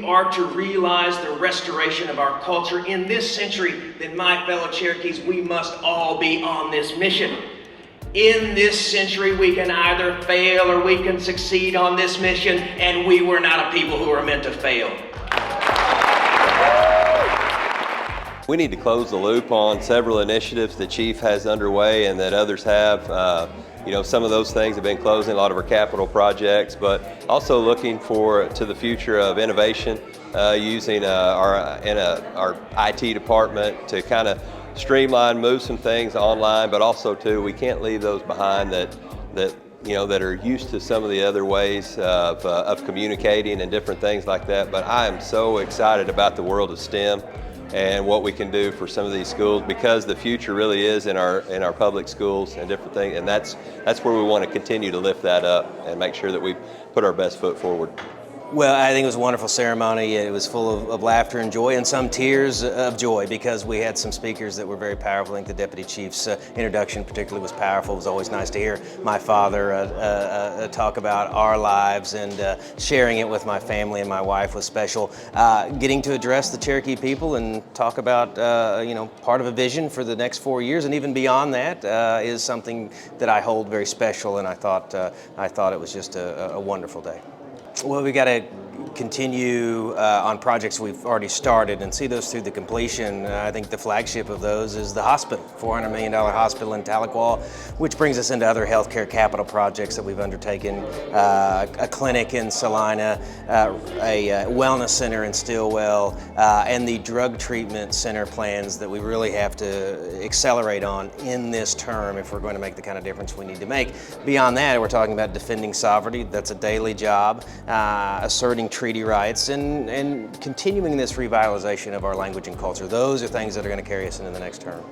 are to realize the restoration of our culture in this century, then my fellow Cherokees, we must all be on this mission. In this century, we can either fail or we can succeed on this mission, and we were not a people who are meant to fail. We need to close the loop on several initiatives the Chief has underway and that others have. Some of those things have been closing, a lot of our capital projects, but also looking to the future of innovation, using our IT department to kind of streamline, move some things online, but also too, we can't leave those behind that are used to some of the other ways of communicating and different things like that. But I am so excited about the world of STEM and what we can do for some of these schools, because the future really is in our public schools and different things, and that's where we want to continue to lift that up and make sure that we put our best foot forward. Well, I think it was a wonderful ceremony. It was full of laughter and joy, and some tears of joy, because we had some speakers that were very powerful. I think the Deputy Chief's introduction particularly was powerful. It was always nice to hear my father talk about our lives, and sharing it with my family and my wife was special. Getting to address the Cherokee people and talk about part of a vision for the next 4 years and even beyond that is something that I hold very special, and I thought it was just a wonderful day. Well, we got to continue on projects we've already started and see those through the completion. I think the flagship of those is the hospital, $400 million hospital in Tahlequah, which brings us into other healthcare capital projects that we've undertaken, a clinic in Salina, a wellness center in Stillwell, and the drug treatment center plans that we really have to accelerate on in this term if we're going to make the kind of difference we need to make. Beyond that, we're talking about defending sovereignty. That's a daily job, asserting treaty rights, and continuing this revitalization of our language and culture. Those are things that are going to carry us into the next term.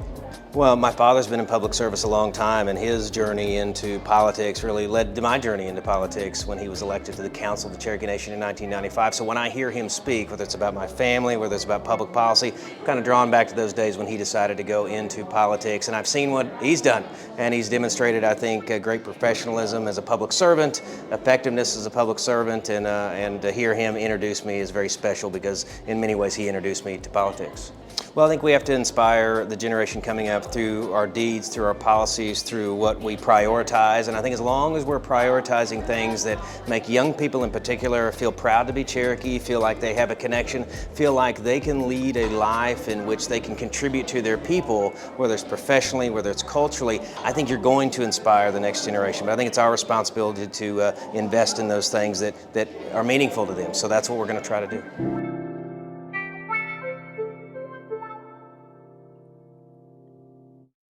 Well, my father's been in public service a long time, and his journey into politics really led to my journey into politics when he was elected to the Council of the Cherokee Nation in 1995. So when I hear him speak, whether it's about my family, whether it's about public policy, I'm kind of drawn back to those days when he decided to go into politics. And I've seen what he's done, and he's demonstrated, I think, great professionalism as a public servant, effectiveness as a public servant, and to hear him introduce me is very special, because in many ways he introduced me to politics. Well, I think we have to inspire the generation coming up through our deeds, through our policies, through what we prioritize. And I think as long as we're prioritizing things that make young people in particular feel proud to be Cherokee, feel like they have a connection, feel like they can lead a life in which they can contribute to their people, whether it's professionally, whether it's culturally, I think you're going to inspire the next generation. But I think it's our responsibility to invest in those things that are meaningful to them. So that's what we're going to try to do.